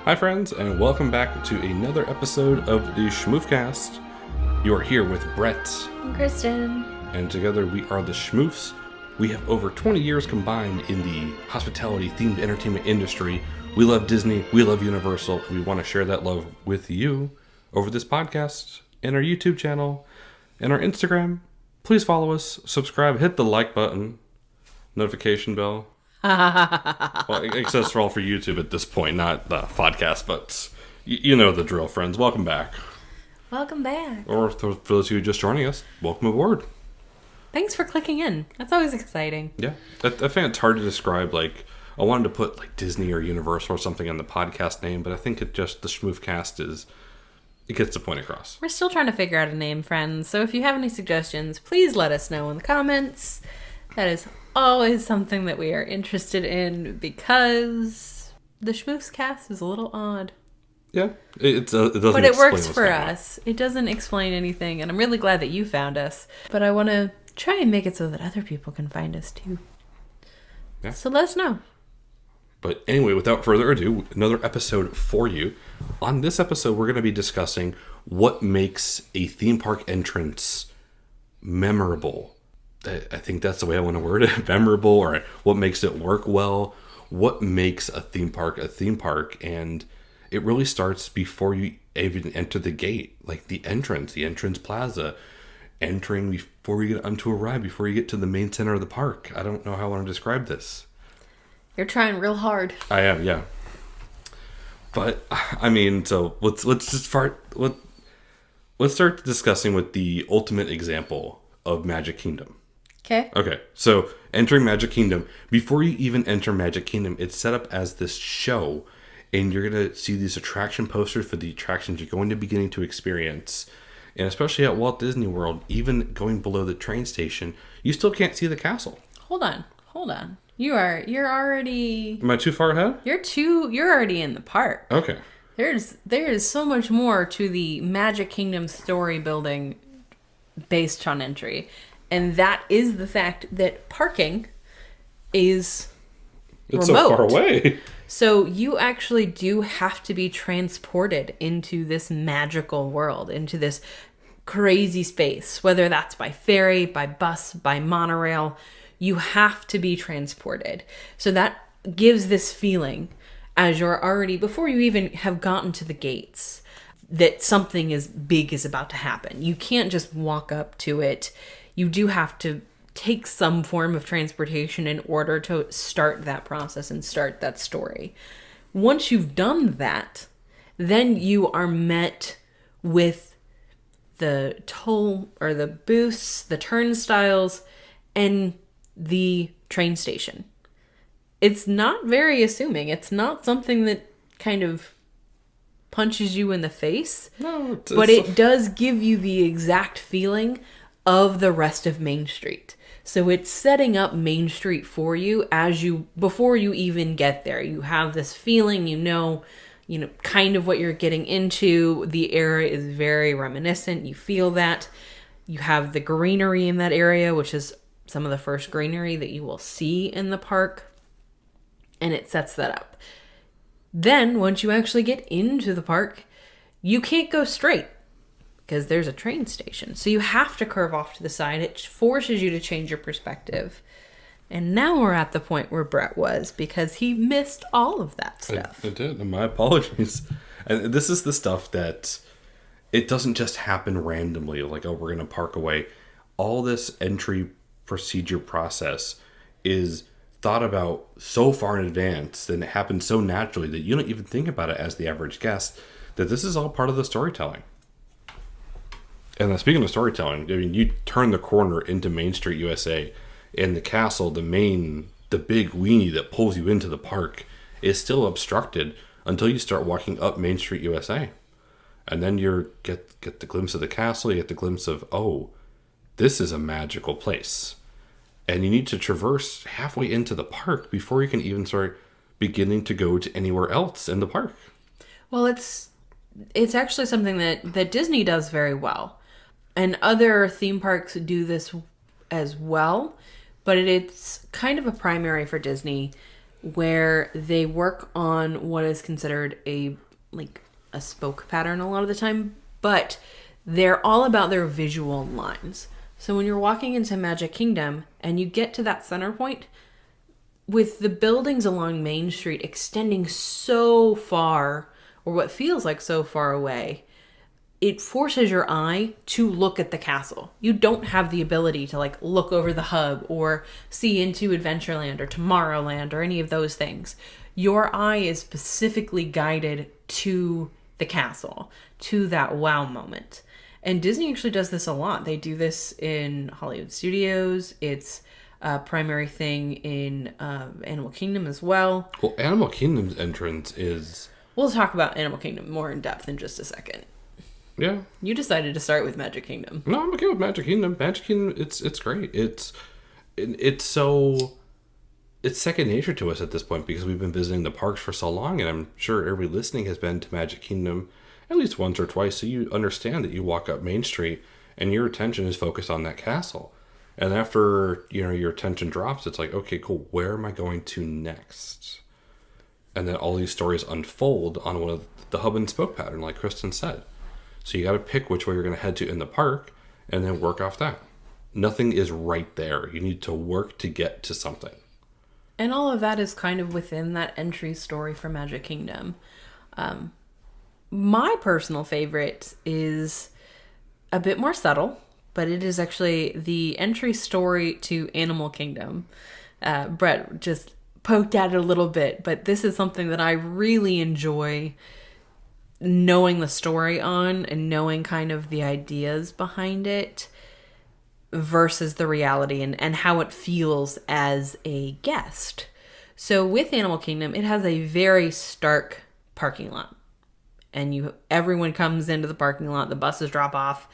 Hi friends, and welcome back to another episode of the Schmoofcast. You are here with Brett. I'm Kristen. And together we are the Schmoofs. We have over 20 years combined in the hospitality-themed entertainment industry. We love Disney, we love Universal, and we want to share that love with you over this podcast, and our YouTube channel, and our Instagram. Please follow us, subscribe, hit the like button, notification bell. Well, except for all for YouTube at this point, not the podcast, but you know the drill, friends. Welcome back. Welcome back. Or for those of you just joining us, welcome aboard. Thanks for clicking in. That's always exciting. Yeah. I think it's hard to describe, like, I wanted to put, like, Disney or Universal or something in the podcast name, but I think it just, the Schmoofcast it gets the point across. We're still trying to figure out a name, friends, so if you have any suggestions, please let us know in the comments. That is always something that we are interested in because the Schmoofcast is a little odd. Yeah, it doesn't. But it works for us. It doesn't explain anything, and I'm really glad that you found us. But I want to try and make it so that other people can find us too. Yeah. So let us know. But anyway, without further ado, another episode for you. On this episode, we're going to be discussing what makes a theme park entrance memorable. I think that's the way I want to word it. Memorable, or what makes it work well. What makes a theme park a theme park? And it really starts before you even enter the gate. Like the entrance plaza. Entering before you get onto a ride, before you get to the main center of the park. I don't know how I want to describe this. You're trying real hard. I am, yeah. But, I mean, so let's start discussing with the ultimate example of Magic Kingdom. Okay, so entering Magic Kingdom, before you even enter Magic Kingdom, it's set up as this show, and you're going to see these attraction posters for the attractions you're going to be getting to experience. And especially at Walt Disney World, even going below the train station, you still can't see the castle. Hold on. You're already... Am I too far ahead? You're already in the park. Okay. There is so much more to the Magic Kingdom story building based on entry. And that is the fact that parking is It's remote. so far away. So you actually do have to be transported into this magical world, into this crazy space, whether that's by ferry, by bus, by monorail. You have to be transported. So that gives this feeling as you're already, before you even have gotten to the gates, that something is big is about to happen. You can't just walk up to it. You do have to take some form of transportation in order to start that process and start that story. Once you've done that, then you are met with the toll or the booths, the turnstiles, and the train station. It's not very assuming. It's not something that kind of punches you in the face. No, but it does give you the exact feeling of the rest of Main Street. So it's setting up Main Street for you before you even get there. You have this feeling, you know kind of what you're getting into. The area is very reminiscent. You feel that. You have the greenery in that area, which is some of the first greenery that you will see in the park. And it sets that up. Then, once you actually get into the park, you can't go straight because there's a train station. So you have to curve off to the side. It forces you to change your perspective. And now we're at the point where Brett was because he missed all of that stuff. I did. My apologies. And this is the stuff that it doesn't just happen randomly, like, oh, we're going to park away. All this entry procedure process is thought about so far in advance, and it happens so naturally that you don't even think about it as the average guest, that this is all part of the storytelling. And then speaking of storytelling, I mean, you turn the corner into Main Street USA, and the castle, the big weenie that pulls you into the park, is still obstructed until you start walking up Main Street USA. And then you get the glimpse of the castle, you get the glimpse of, oh, this is a magical place. And you need to traverse halfway into the park before you can even start beginning to go to anywhere else in the park. Well, it's actually something that Disney does very well. And other theme parks do this as well. But it's kind of a primary for Disney where they work on what is considered a spoke pattern a lot of the time, but they're all about their visual lines. So when you're walking into Magic Kingdom and you get to that center point, with the buildings along Main Street extending so far, or what feels like so far away, it forces your eye to look at the castle. You don't have the ability to look over the hub or see into Adventureland or Tomorrowland or any of those things. Your eye is specifically guided to the castle, to that wow moment. And Disney actually does this a lot. They do this in Hollywood Studios. It's a primary thing in Animal Kingdom as well. Well, Animal Kingdom's entrance is... We'll talk about Animal Kingdom more in depth in just a second. Yeah. You decided to start with Magic Kingdom. No, I'm okay with Magic Kingdom. Magic Kingdom, it's great. It's second nature to us at this point because we've been visiting the parks for so long, and I'm sure everybody listening has been to Magic Kingdom at least once or twice, so you understand that you walk up Main Street and your attention is focused on that castle. And after, your attention drops, it's like, okay, cool, where am I going to next? And then all these stories unfold on one of the hub and spoke pattern, like Kristen said. So you got to pick which way you're going to head to in the park and then work off that. Nothing is right there. You need to work to get to something. And all of that is kind of within that entry story for Magic Kingdom. My personal favorite is a bit more subtle, but it is actually the entry story to Animal Kingdom. Brett just poked at it a little bit, but this is something that I really enjoy knowing the story on and knowing kind of the ideas behind it versus the reality and how it feels as a guest. So with Animal Kingdom, it has a very stark parking lot. And everyone comes into the parking lot, the buses drop off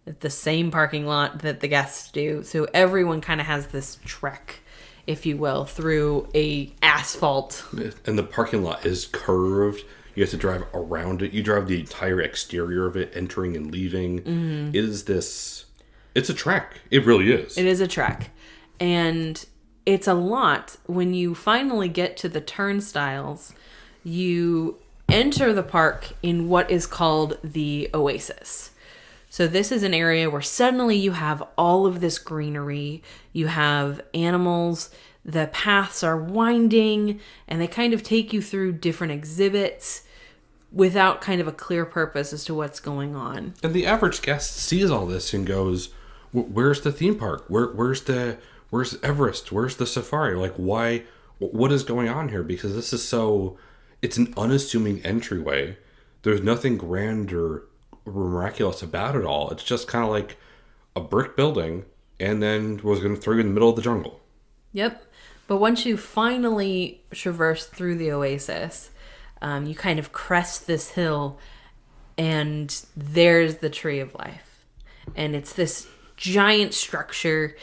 at the same parking lot that the guests do. So everyone kind of has this trek, if you will, through a asphalt. And the parking lot is curved. You have to drive around it. You drive the entire exterior of it, entering and leaving. Mm-hmm. It's a trek. It really is. It is a trek. And it's a lot. When you finally get to the turnstiles, you enter the park in what is called the Oasis. So this is an area where suddenly you have all of this greenery. You have animals. The paths are winding, and they kind of take you through different exhibits without kind of a clear purpose as to what's going on. And the average guest sees all this and goes, where's the theme park? Where's Everest? Where's the safari? Why? What is going on here? Because this is it's an unassuming entryway. There's nothing grand or miraculous about it all. It's just kind of like a brick building, and then was going to throw you in the middle of the jungle. Yep. But once you finally traverse through the Oasis, you kind of crest this hill, and there's the Tree of Life. And it's this giant structure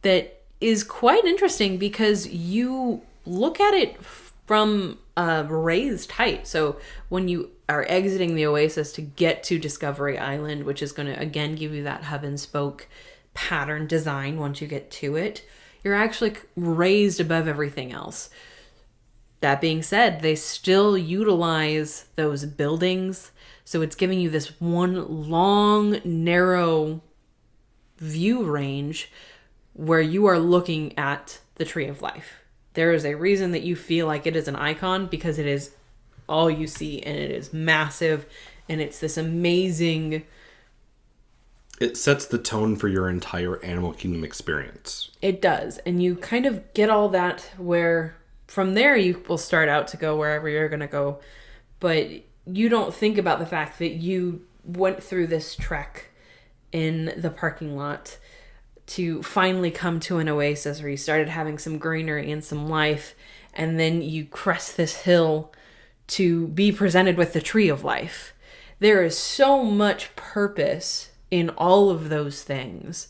that is quite interesting because you look at it from a raised height. So when you are exiting the Oasis to get to Discovery Island, which is going to, again, give you that hub and spoke pattern design once you get to it, you're actually raised above everything else. That being said, they still utilize those buildings. So it's giving you this one long, narrow view range where you are looking at the Tree of Life. There is a reason that you feel like it is an icon because it is all you see, and it is massive, and it's this amazing... It sets the tone for your entire Animal Kingdom experience. It does. And you kind of get all that where from there you will start out to go wherever you're going to go. But you don't think about the fact that you went through this trek in the parking lot to finally come to an oasis where you started having some greenery and some life. And then you crest this hill to be presented with the Tree of Life. There is so much purpose in all of those things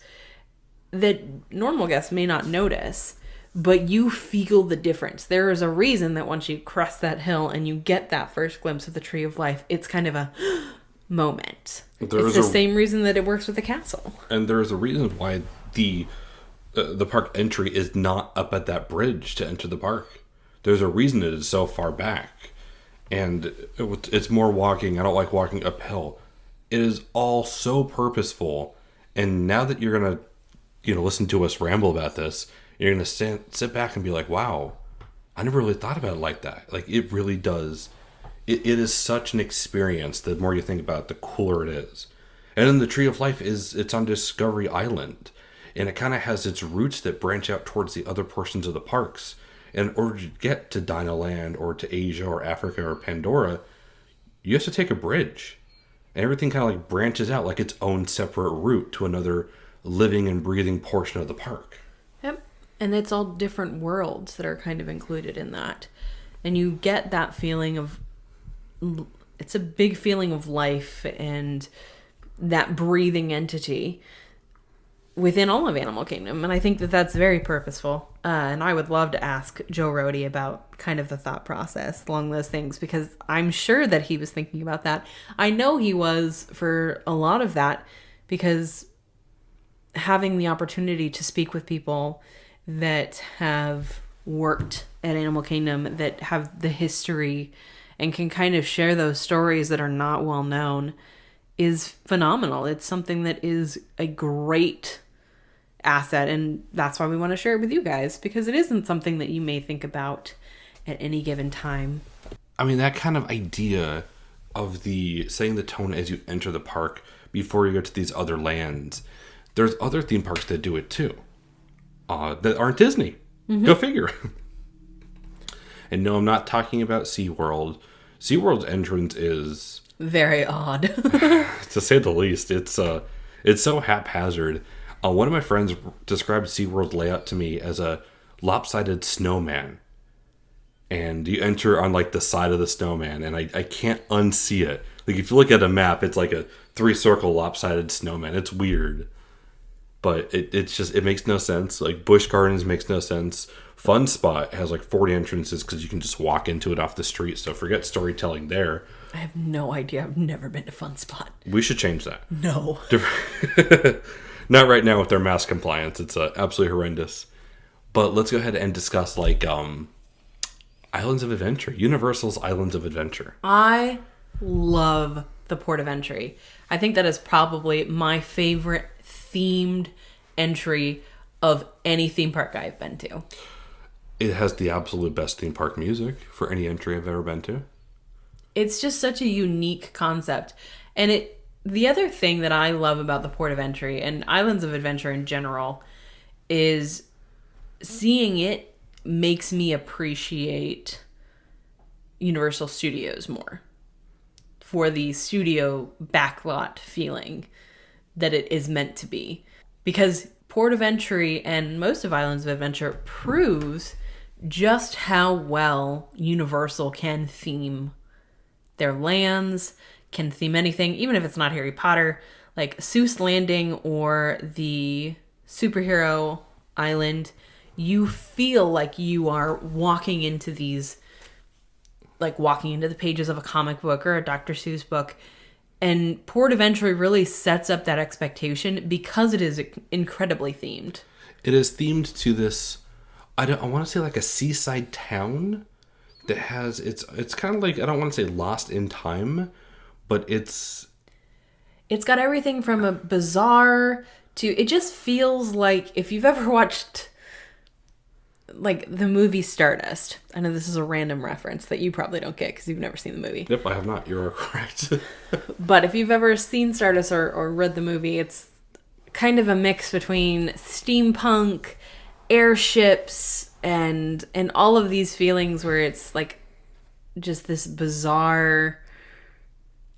that normal guests may not notice, but you feel the difference. There is a reason that once you crest that hill and you get that first glimpse of the Tree of Life, it's kind of a moment. It's the same reason that it works with the castle. And there is a reason why the park entry is not up at that bridge to enter the park. There's a reason it is so far back. And it's more walking. I don't like walking uphill. It is all so purposeful. And now that you're going to, listen to us ramble about this, you're going to sit back and be like, wow, I never really thought about it like that. Like, it really does. It is such an experience. The more you think about it, the cooler it is. And then the Tree of Life it's on Discovery Island. And it kind of has its roots that branch out towards the other portions of the parks. And in order to get to Dinoland or to Asia or Africa or Pandora, you have to take a bridge. And everything kind of like branches out like its own separate route to another living and breathing portion of the park. Yep. And it's all different worlds that are kind of included in that. And you get that feeling of, it's a big feeling of life and that breathing entity within all of Animal Kingdom. And I think that that's very purposeful. And I would love to ask Joe Rohde about kind of the thought process along those things, because I'm sure that he was thinking about that. I know he was for a lot of that, because having the opportunity to speak with people that have worked at Animal Kingdom, that have the history and can kind of share those stories that are not well known, is phenomenal. It's something that is a great asset, and that's why we want to share it with you guys, because it isn't something that you may think about at any given time. I mean, that kind of idea of the setting the tone as you enter the park before you go to these other lands. There's other theme parks that do it too, that aren't Disney. Mm-hmm. Go figure. And no, I'm not talking about SeaWorld. SeaWorld's entrance is very odd, to say the least. It's so haphazard. One of my friends described SeaWorld layout to me as a lopsided snowman. And you enter on like the side of the snowman, and I can't unsee it. Like, if you look at a map, it's like a 3-circle lopsided snowman. It's weird. But it makes no sense. Like, Busch Gardens makes no sense. Fun Spot has like 40 entrances because you can just walk into it off the street. So forget storytelling there. I have no idea. I've never been to Fun Spot. We should change that. No. Not right now with their mask compliance. It's absolutely horrendous. But let's go ahead and discuss like Islands of Adventure. Universal's Islands of Adventure. I love the Port of Entry. I think that is probably my favorite themed entry of any theme park I've been to. It has the absolute best theme park music for any entry I've ever been to. It's just such a unique concept. And the other thing that I love about the Port of Entry and Islands of Adventure in general is seeing it makes me appreciate Universal Studios more for the studio backlot feeling that it is meant to be. Because Port of Entry and most of Islands of Adventure proves just how well Universal can theme their lands, can theme anything, even if it's not Harry Potter, like Seuss Landing or the superhero island. You feel like you are walking into these, like walking into the pages of a comic book or a Dr. Seuss book. And Port of Entry really sets up that expectation because it is incredibly themed. It is themed to this, I want to say like a seaside town that has, it's kind of like, I don't want to say lost in time, but it's got everything from a bazaar to, it just feels like if you've ever watched like the movie Stardust. I know this is a random reference that you probably don't get because you've never seen the movie. Yep, I have not. You're correct. But if you've ever seen Stardust or read the movie, it's kind of a mix between steampunk, airships, and all of these feelings where it's like just this bizarre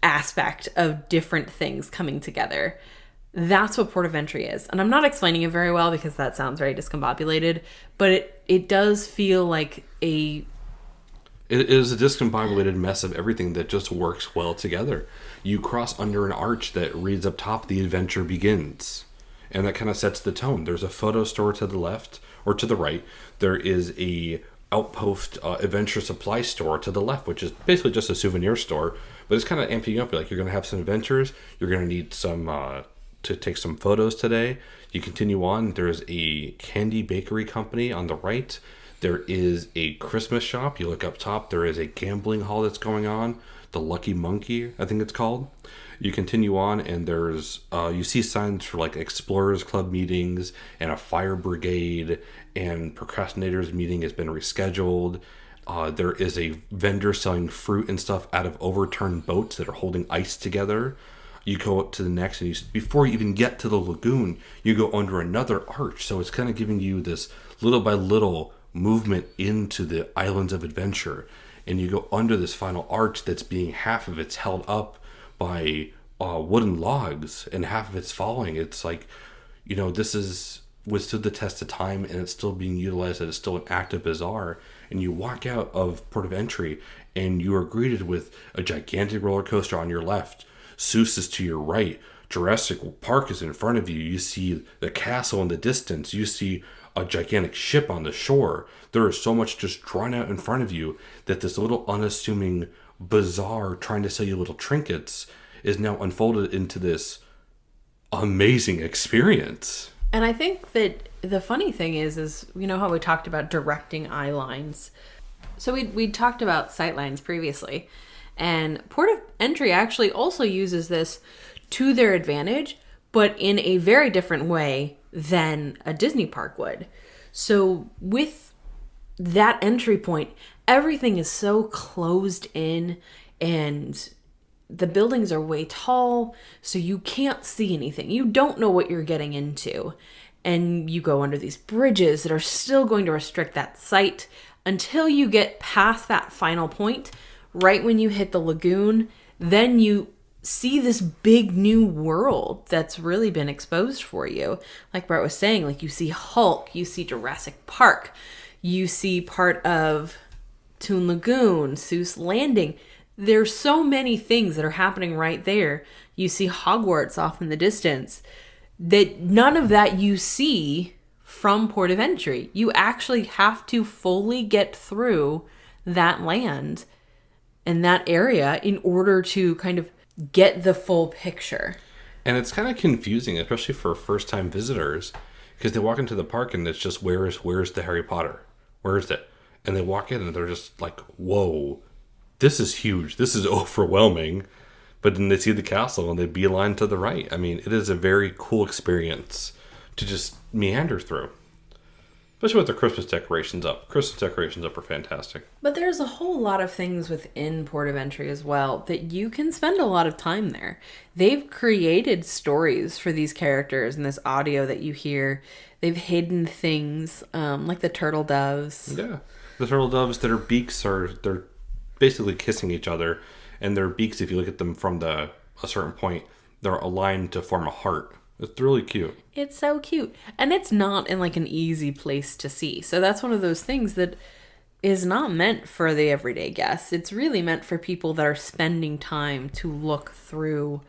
aspect of different things coming together. That's what Port of Entry is. And I'm not explaining it very well because that sounds very discombobulated, but it does feel like It is a discombobulated mess of everything that just works well together. You cross under an arch that reads up top, "The Adventure Begins." And that kind of sets the tone. There's a photo store to the left, or to the right. There is a Outpost adventure supply store to the left, which is basically just a souvenir store. But it's kind of amping you up. Like, you're going to have some adventures. You're going to need some to take some photos today. You continue on. There's a candy bakery company on the right. There is a Christmas shop. You look up top, there is a gambling hall that's going on. The Lucky Monkey, I think it's called. You continue on, and there's you see signs for like Explorers Club meetings and a fire brigade, and Procrastinators meeting has been rescheduled. There is a vendor selling fruit and stuff out of overturned boats that are holding ice together. You go up to the next, and before you even get to the lagoon, you go under another arch. So it's kind of giving you this little by little movement into the islands of adventure. And you go under this final arch that's being half of it's held up by wooden logs and half of it's falling. It's like, this is withstood the test of time, and it's still being utilized, and it's still an active bazaar. And you walk out of Port of Entry, and you are greeted with a gigantic roller coaster on your left. Seuss is to your right. Jurassic Park is in front of you. You see the castle in the distance. You see a gigantic ship on the shore. There is so much just drawn out in front of you that this little unassuming bazaar trying to sell you little trinkets is now unfolded into this amazing experience. And I think that the funny thing is how we talked about directing eye lines. So we talked about sight lines previously, and Port of Entry actually also uses this to their advantage, but in a very different way than a Disney park would. So with that entry point, everything is so closed in, and the buildings are way tall, so you can't see anything. You don't know what you're getting into. And you go under these bridges that are still going to restrict that sight until you get past that final point. Right when you hit the lagoon, then you see this big new world that's really been exposed for you. Like Brett was saying, like you see Hulk, you see Jurassic Park, you see part of Toon Lagoon, Seuss Landing. There's so many things that are happening right there. You see Hogwarts off in the distance. That none of that you see from Port of Entry. You actually have to fully get through that land and that area in order to kind of get the full picture. And it's kind of confusing, especially for first-time visitors, because they walk into the park and it's just, where's the Harry Potter? Where is it? And they walk in and they're just like, whoa, this is huge. This is overwhelming. But then they see the castle and they beeline to the right. I mean, it is a very cool experience to just meander through. Especially with the Christmas decorations up. Christmas decorations up are fantastic. But there's a whole lot of things within Port of Entry as well that you can spend a lot of time there. They've created stories for these characters and this audio that you hear. They've hidden things like the turtle doves. Yeah. The turtle doves, their beaks they're basically kissing each other. And their beaks, if you look at them from a certain point, they're aligned to form a heart. It's really cute. It's so cute. And it's not in like an easy place to see. So that's one of those things that is not meant for the everyday guests. It's really meant for people that are spending time to look through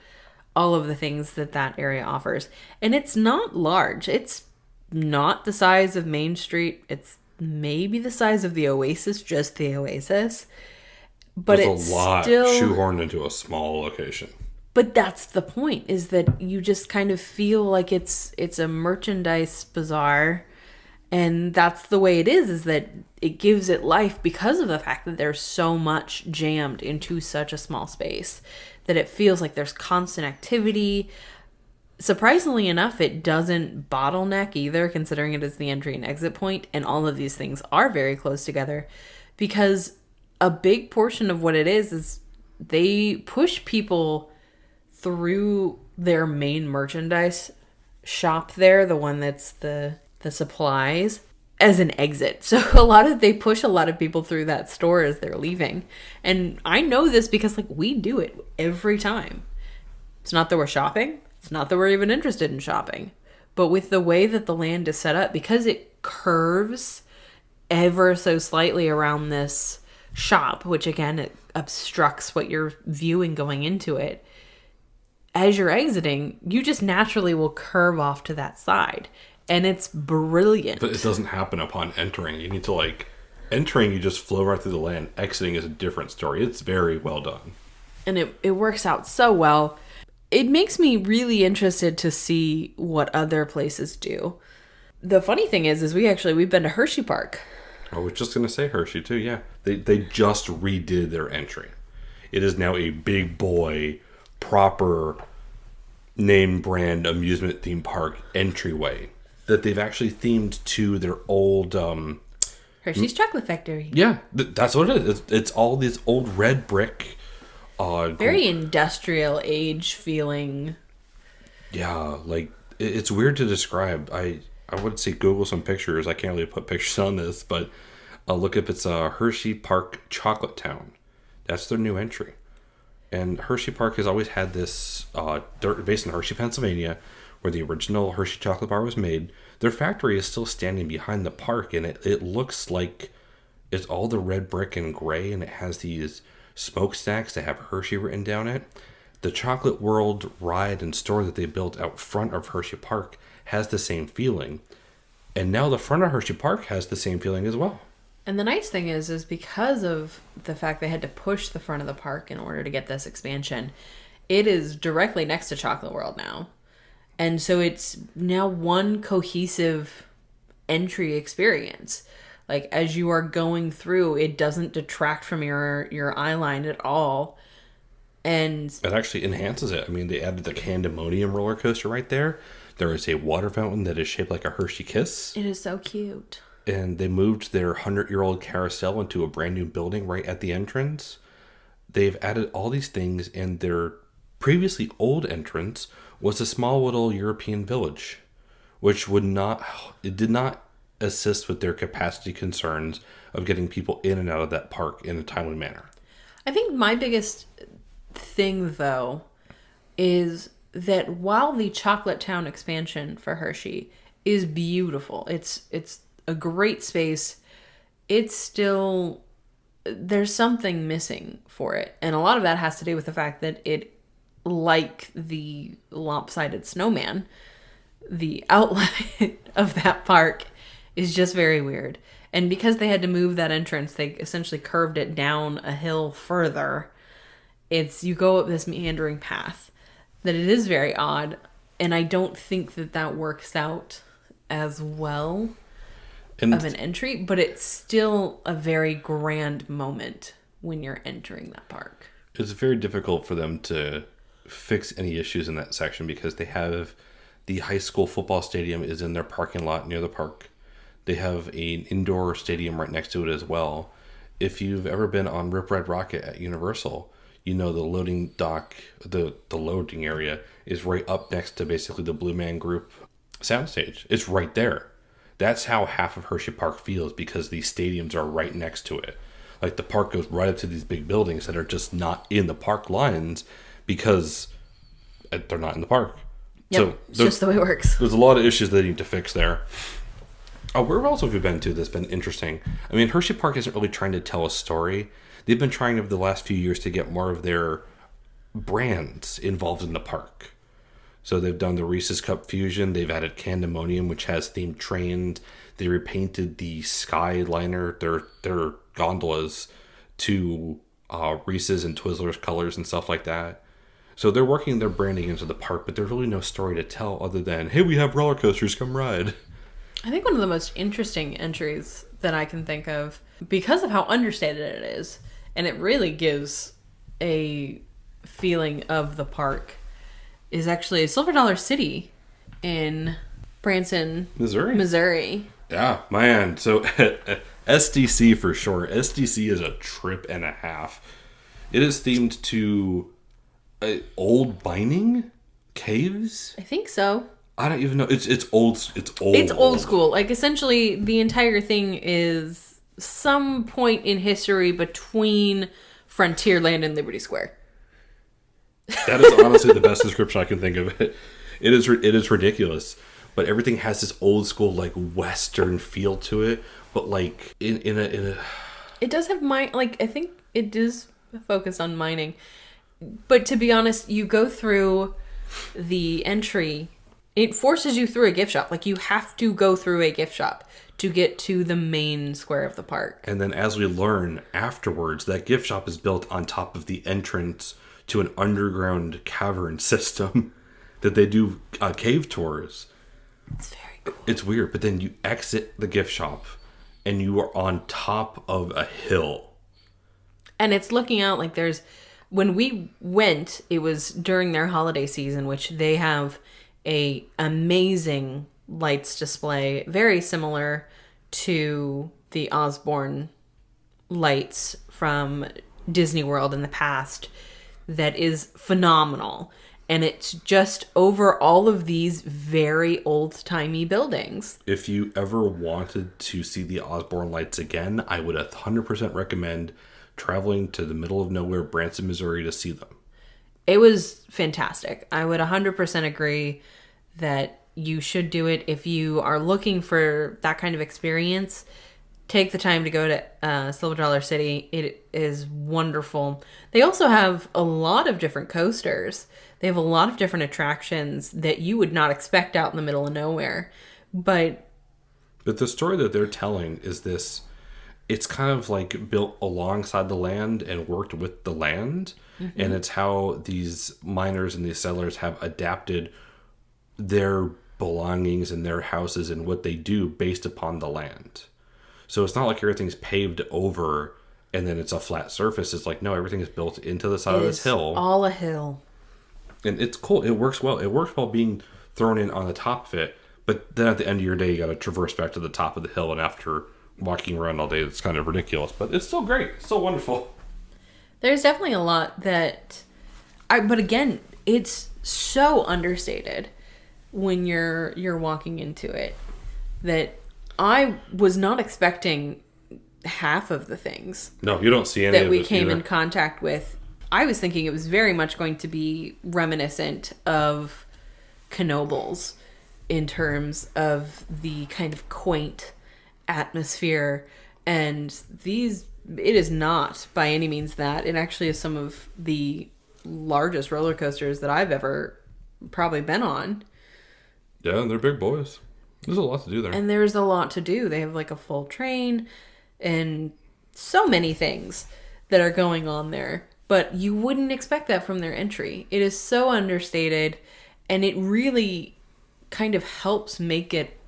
all of the things that area offers. And it's not large. It's not the size of Main Street. It's maybe the size of the Oasis, just the Oasis. But there's it's a lot still shoehorned into a small location. But that's the point, is that you just kind of feel like it's a merchandise bazaar. And that's the way it is that it gives it life because of the fact that there's so much jammed into such a small space. That it feels like there's constant activity. Surprisingly enough, it doesn't bottleneck either, considering it is the entry and exit point. And all of these things are very close together. Because a big portion of what it is they push people through their main merchandise shop there, the one that's the supplies, as an exit. So they push a lot of people through that store as they're leaving. And I know this because we do it every time. It's not that we're shopping. It's not that we're even interested in shopping. But with the way that the land is set up, because it curves ever so slightly around this shop, which again, it obstructs what you're viewing going into it. As you're exiting, you just naturally will curve off to that side. And it's brilliant. But it doesn't happen upon entering. You need to entering, you just flow right through the land. Exiting is a different story. It's very well done. And it works out so well. It makes me really interested to see what other places do. The funny thing is we've been to Hershey Park. I was just gonna say Hershey too. Yeah, they just redid their entry. It is now a big boy, proper name brand amusement theme park entryway that they've actually themed to their old. Hershey's Chocolate Factory. Yeah, that's what it is. It's all this old red brick. Very industrial age feeling. Yeah, like it's weird to describe. I would say Google some pictures. I can't really put pictures on this, but look up. It's Hershey Park Chocolate Town. That's their new entry. And Hershey Park has always had this based in Hershey, Pennsylvania, where the original Hershey chocolate bar was made. Their factory is still standing behind the park, and it looks like it's all the red brick and gray, and it has these smokestacks that have Hershey written down it. The Chocolate World ride and store that they built out front of Hershey Park has the same feeling. And now the front of Hershey Park has the same feeling as well. And the nice thing is because of the fact they had to push the front of the park in order to get this expansion, it is directly next to Chocolate World now. And so it's now one cohesive entry experience. Like, as you are going through, it doesn't detract from your eye line at all. And it actually enhances it. I mean, they added the Candemonium roller coaster right there. There is a water fountain that is shaped like a Hershey Kiss. It is so cute. And they moved their 100-year-old carousel into a brand new building right at the entrance. They've added all these things, and their previously old entrance was a small little European village, which did not assist with their capacity concerns of getting people in and out of that park in a timely manner. I think my biggest thing, though, is that while the Chocolate Town expansion for Hershey is beautiful, it's a great space, it's still, there's something missing for it. And a lot of that has to do with the fact that it, like the lopsided snowman, the outline of that park is just very weird. And because they had to move that entrance, they essentially curved it down a hill further. You go up this meandering path that it is very odd. And I don't think that works out as well of an entry, but it's still a very grand moment when you're entering that park. It's very difficult for them to fix any issues in that section because they have the high school football stadium is in their parking lot near the park. They have an indoor stadium right next to it as well. If you've ever been on Rip Red Rocket at Universal, you know the loading dock, the loading area is right up next to basically the Blue Man Group soundstage. It's right there. That's how half of Hershey Park feels because these stadiums are right next to it. Like the park goes right up to these big buildings that are just not in the park lines because they're not in the park. Yep, so it's just the way it works. There's a lot of issues they need to fix there. Where else have we been to that's been interesting? I mean, Hershey Park isn't really trying to tell a story. They've been trying over the last few years to get more of their brands involved in the park. So they've done the Reese's Cup Fusion. They've added Candemonium, which has themed trains. They repainted the Skyliner, their gondolas, to Reese's and Twizzlers colors and stuff like that. So they're working their branding into the park, but there's really no story to tell other than, hey, we have roller coasters, come ride. I think one of the most interesting entries that I can think of, because of how understated it is, and it really gives a feeling of the park, is actually Silver Dollar City in Branson, Missouri. Yeah, man. So SDC for short. SDC is a trip and a half. It is themed to old mining caves. I think so. I don't even know. It's old. It's old. It's old school. Like, essentially, the entire thing is some point in history between Frontierland and Liberty Square. That is honestly the best description I can think of it. It is ridiculous, but everything has this old school like Western feel to it. But like in a. It does have I think it does focus on mining, but to be honest, you go through the entry. It forces you through a gift shop. Like, you have to go through a gift shop to get to the main square of the park. And then as we learn afterwards, that gift shop is built on top of the entrance to an underground cavern system that they do cave tours. It's very cool. It's weird, but then you exit the gift shop and you are on top of a hill. And it's looking out like there's... When we went, it was during their holiday season, which they have a amazing lights display, very similar to the Osborne lights from Disney World in the past, that is phenomenal. And it's just over all of these very old-timey buildings. If you ever wanted to see the Osborne lights again, I would 100% recommend traveling to the middle of nowhere, Branson, Missouri, to see them. It was fantastic. I would 100% agree that you should do it. If you are looking for that kind of experience, take the time to go to Silver Dollar City. It is wonderful. They also have a lot of different coasters. They have a lot of different attractions that you would not expect out in the middle of nowhere. But the story that they're telling is this: it's kind of like built alongside the land and worked with the land. Mm-hmm. And it's how these miners and these settlers have adapted their belongings and their houses and what they do based upon the land. So it's not like everything's paved over and then it's a flat surface. It's like, no, everything is built into the side of this hill. All a hill. And it's cool. It works well. It works well being thrown in on the top of it. But then at the end of your day, you got to traverse back to the top of the hill. And after walking around all day, it's kind of ridiculous. But it's still great. It's still wonderful. There's definitely a lot that... But again, it's so understated when you're walking into it that I was not expecting half of the things. No, you don't see any that of we it came either. in contact with. I was thinking it was very much going to be reminiscent of Knoebels in terms of the kind of quaint atmosphere, and it is not by any means that. It actually is some of the largest roller coasters that I've ever probably been on. Yeah, and they're big boys. There's a lot to do there. And there's a lot to do. They have like a full train and so many things that are going on there. But you wouldn't expect that from their entry. It is so understated, and it really kind of helps make it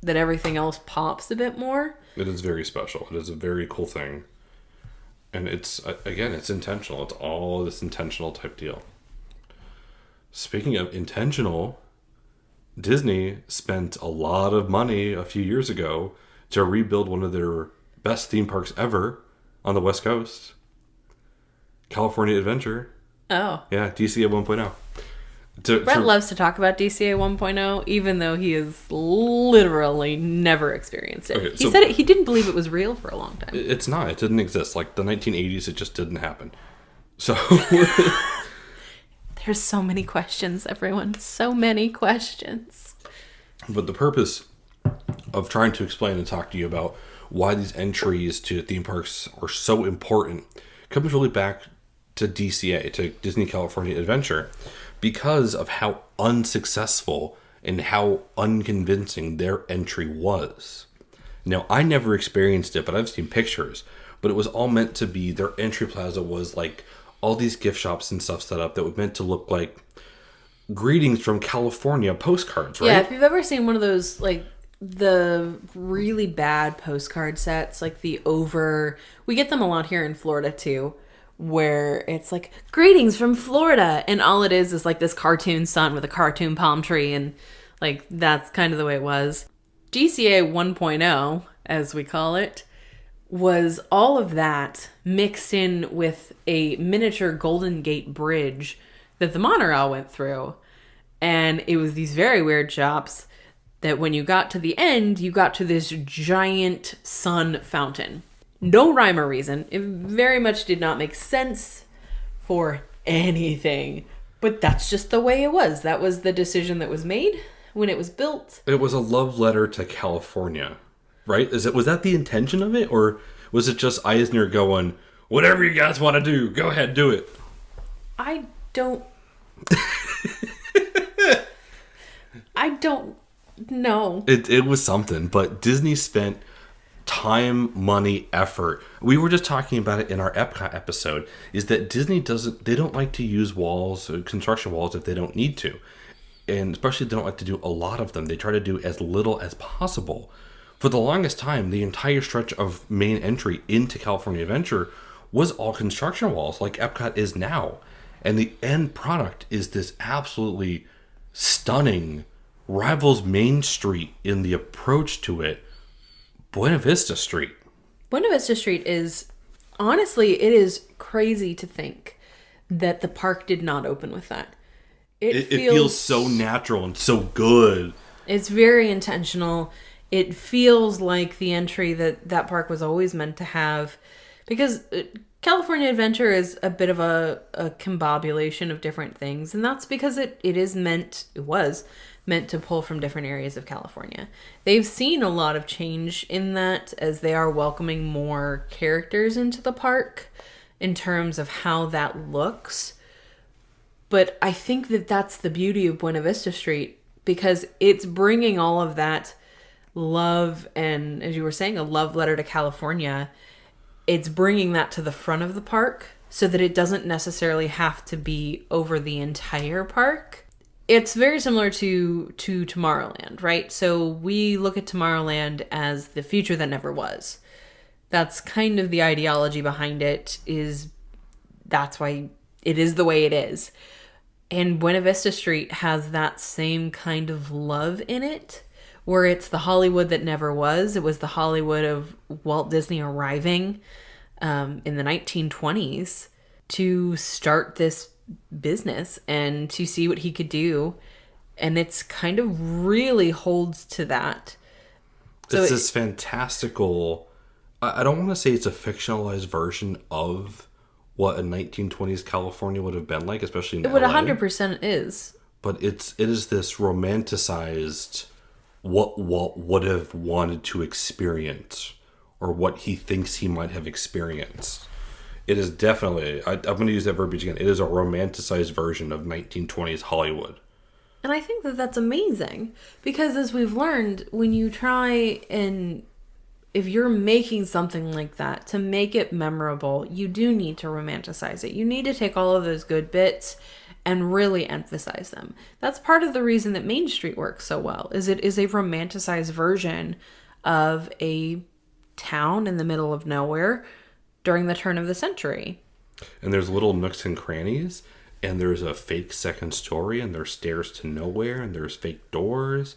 that everything else pops a bit more. It is very special. It is a very cool thing. And it's, again, it's intentional. It's all this intentional type deal. Speaking of intentional, Disney spent a lot of money a few years ago to rebuild one of their best theme parks ever on the West Coast. California Adventure. Oh. Yeah, DCA 1.0. Brett loves to talk about DCA 1.0, even though he has literally never experienced it. Okay, he said he didn't believe it was real for a long time. It's not. It didn't exist. Like the 1980s, it just didn't happen. So... There's so many questions, everyone. So many questions. But the purpose of trying to explain and talk to you about why these entries to theme parks are so important comes really back to DCA, to Disney California Adventure, because of how unsuccessful and how unconvincing their entry was. Now, I never experienced it, but I've seen pictures. But it was all meant to be, their entry plaza was like all these gift shops and stuff set up that were meant to look like greetings from California postcards, right? Yeah, if you've ever seen one of those, like, the really bad postcard sets, like we get them a lot here in Florida too, where it's like, greetings from Florida, and all it is like this cartoon sun with a cartoon palm tree, and like, that's kind of the way it was. DCA 1.0, as we call it, was all of that mixed in with a miniature Golden Gate Bridge that the monorail went through. And it was these very weird shops that when you got to the end, you got to this giant sun fountain. No rhyme or reason. It very much did not make sense for anything. But that's just the way it was. That was the decision that was made when it was built. It was a love letter to California, right? Was that the intention of it? Or was it just Eisner going, whatever you guys want to do, go ahead, do it? I don't know. It was something, but Disney spent time, money, effort. We were just talking about it in our Epcot episode, is that Disney they don't like to use walls, construction walls, if they don't need to. And especially they don't like to do a lot of them. They try to do as little as possible. For the longest time, the entire stretch of main entry into California Adventure was all construction walls, like Epcot is now. And the end product is this absolutely stunning, rivals Main Street in the approach to it, Buena Vista Street. Buena Vista Street is, honestly, it is crazy to think that the park did not open with that. It feels so natural and so good. It's very intentional. It feels like the entry that park was always meant to have, because California Adventure is a bit of a combobulation of different things, and that's because it was meant to pull from different areas of California. They've seen a lot of change in that as they are welcoming more characters into the park in terms of how that looks. But I think that that's the beauty of Buena Vista Street, because it's bringing all of that love and, as you were saying, a love letter to California. It's bringing that to the front of the park so that it doesn't necessarily have to be over the entire park. It's very similar to Tomorrowland, right? So we look at Tomorrowland as the future that never was. That's kind of the ideology behind it, that's why it is the way it is. And Buena Vista Street has that same kind of love in it, where it's the Hollywood that never was. It was the Hollywood of Walt Disney arriving in the 1920s to start this business and to see what he could do. And it's kind of really holds to that. So it's this fantastical... I don't want to say it's a fictionalized version of what a 1920s California would have been like, especially in LA. It would 100% is. But it is this romanticized what Walt would have wanted to experience, or what he thinks he might have experienced. It is definitely, I'm going to use that verbiage again, it is a romanticized version of 1920s Hollywood. And I think that that's amazing, because as we've learned, when you try and if you're making something like that, to make it memorable, you do need to romanticize it. You need to take all of those good bits and really emphasize them. That's part of the reason that Main Street works so well, is it is a romanticized version of a town in the middle of nowhere during the turn of the century. And there's little nooks and crannies, and there's a fake second story, and there's stairs to nowhere, and there's fake doors.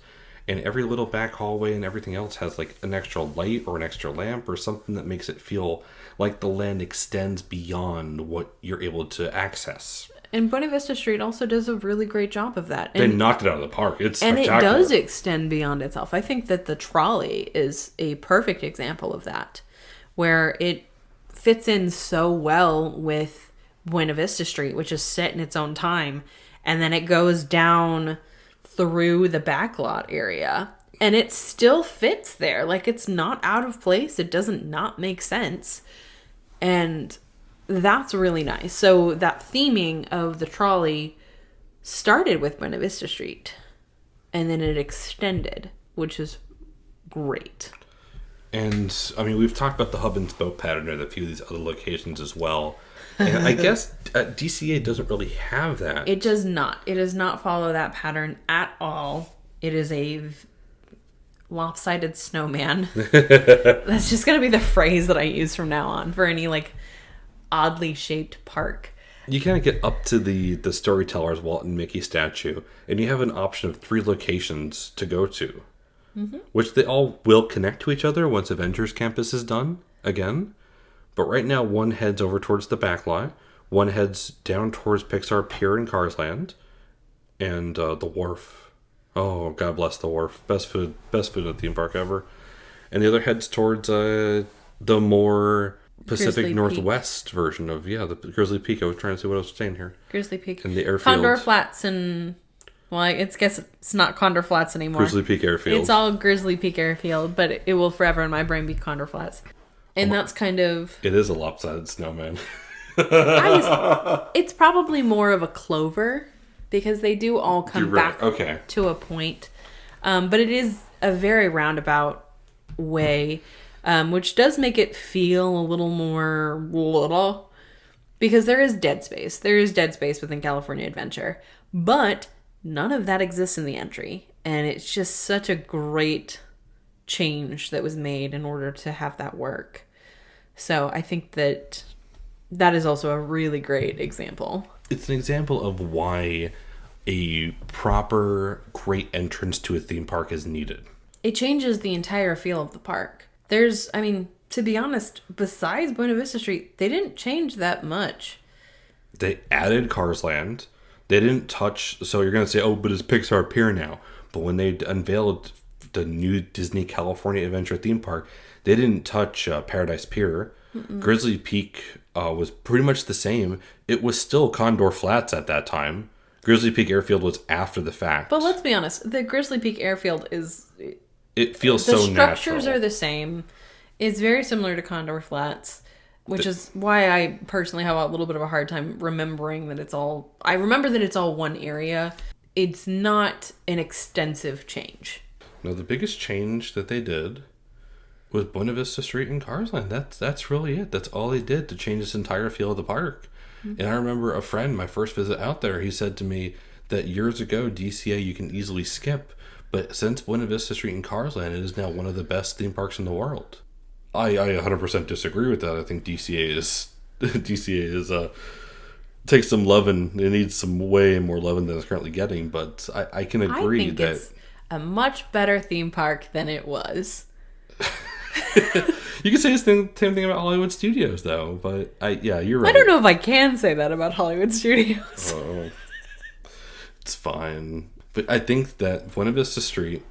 And every little back hallway and everything else has like an extra light or an extra lamp or something that makes it feel like the land extends beyond what you're able to access. And Buena Vista Street also does a really great job of that. They knocked it out of the park. It's spectacular. And it does extend beyond itself. I think that the trolley is a perfect example of that, where it fits in so well with Buena Vista Street, which is set in its own time. And then it goes down through the backlot area, and it still fits there. Like, it's not out of place. It doesn't not make sense. And that's really nice. So that theming of the trolley started with Buena Vista Street, and then it extended, which is great. And I mean, we've talked about the hub and spoke pattern at a few of these other locations as well. And I guess DCA doesn't really have that. It does not. It does not follow that pattern at all. It is a lopsided snowman. That's just going to be the phrase that I use from now on for any like oddly shaped park. You kind of get up to the storyteller's Walt and Mickey statue, and you have an option of 3 locations to go to, which they all will connect to each other once Avengers Campus is done again. But right now, one heads over towards the backlot, one heads down towards Pixar Pier and Cars Land, and the wharf. Oh, God bless the wharf. Best food at the theme park ever. And the other heads towards the more Pacific Grizzly Northwest version of, the Grizzly Peak. I was trying to see what I was saying here. Grizzly Peak. And the airfield. Condor Flats and... Well, I guess it's not Condor Flats anymore. Grizzly Peak Airfield. It's all Grizzly Peak Airfield, but it will forever in my brain be Condor Flats. And that's kind of... It is a lopsided snowman. It's probably more of a Clover, because they do all come back to a point. But it is a very roundabout way, which does make it feel a little more little, because there is dead space. There is dead space within California Adventure, but none of that exists in the entry. And it's just such a great change that was made in order to have that work. So I think that is also a really great example. It's an example of why a proper, great entrance to a theme park is needed. It changes the entire feel of the park. To be honest, besides Buena Vista Street, they didn't change that much. They added Cars Land. They didn't touch... So you're going to say, oh, but it's Pixar Pier now. But when they unveiled the new Disney California Adventure theme park, they didn't touch Paradise Pier. Mm-mm. Grizzly Peak was pretty much the same. It was still Condor Flats at that time. Grizzly Peak Airfield was after the fact. But let's be honest, the Grizzly Peak Airfield is... It feels so natural. The structures are the same. It's very similar to Condor Flats, which is why I personally have a little bit of a hard time remembering that it's all... I remember that it's all one area. It's not an extensive change. No, the biggest change that they did was Buena Vista Street and Cars Land. That's really it. That's all they did to change this entire feel of the park. Mm-hmm. And I remember a friend, my first visit out there, he said to me that years ago, DCA you can easily skip. But since Buena Vista Street and Cars Land, it is now one of the best theme parks in the world. I 100% disagree with that. I think DCA is takes some loving. It needs some way more loving than it's currently getting. But I can agree that it's a much better theme park than it was. You can say the same thing about Hollywood Studios, though. But you're right. I don't know if I can say that about Hollywood Studios. Oh, it's fine. But I think that Buena Vista Street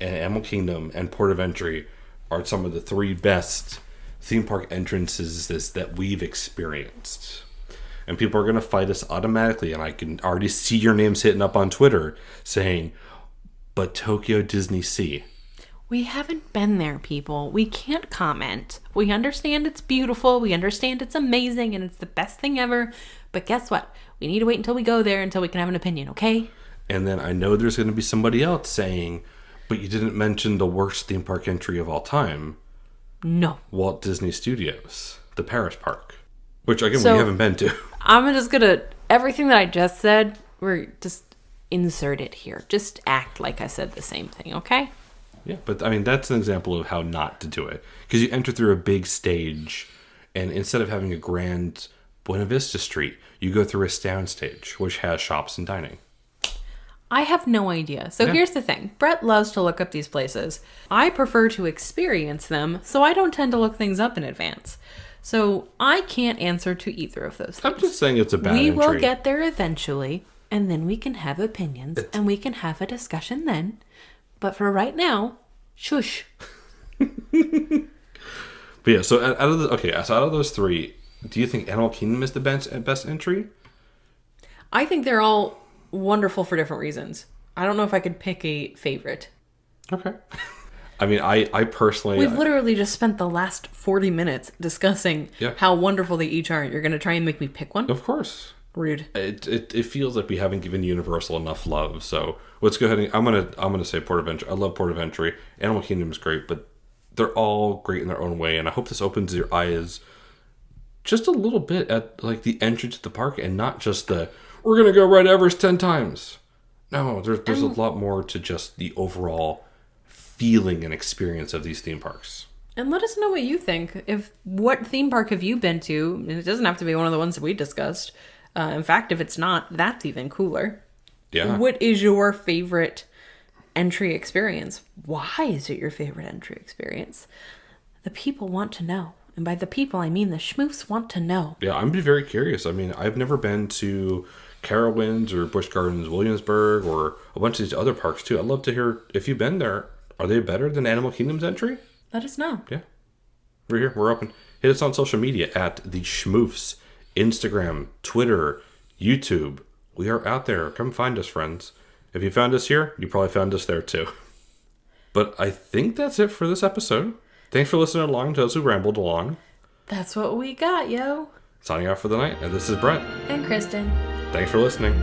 and Animal Kingdom and Port of Entry are some of the three best theme park entrances that we've experienced. And people are going to fight us automatically, and I can already see your names hitting up on Twitter saying, but Tokyo Disney Sea. We haven't been there, people. We can't comment. We understand it's beautiful. We understand it's amazing, and it's the best thing ever. But guess what? We need to wait until we go there until we can have an opinion, okay? And then I know there's going to be somebody else saying, but you didn't mention the worst theme park entry of all time. No. Walt Disney Studios, the Paris park. Which, again, we haven't been to. I'm just going to... Everything that I just said, we're just insert it here. Just act like I said the same thing, okay? Yeah, but, that's an example of how not to do it. Because you enter through a big stage, and instead of having a grand Buena Vista Street, you go through a soundstage, which has shops and dining. I have no idea. So Here's the thing. Brett loves to look up these places. I prefer to experience them, so I don't tend to look things up in advance. So I can't answer to either of those things. I'm just saying it's a bad entry. We will get there eventually, and then we can have opinions, and we can have a discussion then. But for right now, shush. But yeah, so out of those three, do you think Animal Kingdom is the best entry? I think they're all wonderful for different reasons. I don't know if I could pick a favorite. Okay. I personally... We've literally just spent the last 40 minutes discussing how wonderful they each are. You're going to try and make me pick one? Of course. Rude. It feels like we haven't given Universal enough love. So let's go ahead and... I'm gonna say Port of Entry. I love Port of Entry. Animal Kingdom is great, but they're all great in their own way. And I hope this opens your eyes just a little bit at like the entrance to the park and not just the... We're going to go ride Everest 10 times. No, there's a lot more to just the overall feeling and experience of these theme parks. And let us know what you think. What theme park have you been to? And it doesn't have to be one of the ones that we discussed. In fact, if it's not, that's even cooler. Yeah. What is your favorite entry experience? Why is it your favorite entry experience? The people want to know. And by the people, I mean the Schmoofs want to know. Yeah, I'm very curious. I've never been to Carowinds or Busch Gardens Williamsburg or a bunch of these other parks too. I'd love to hear if you've been there. Are they better than Animal Kingdom's entry? Let us know. Yeah. We're here. We're open. Hit us on social media at the Schmoofs. Instagram, Twitter, YouTube. We are out there. Come find us, friends. If you found us here, you probably found us there too. But I think that's it for this episode. Thanks for listening along to us who rambled along. That's what we got, yo. Signing off for the night, and this is Brent. And Kristen. Thanks for listening.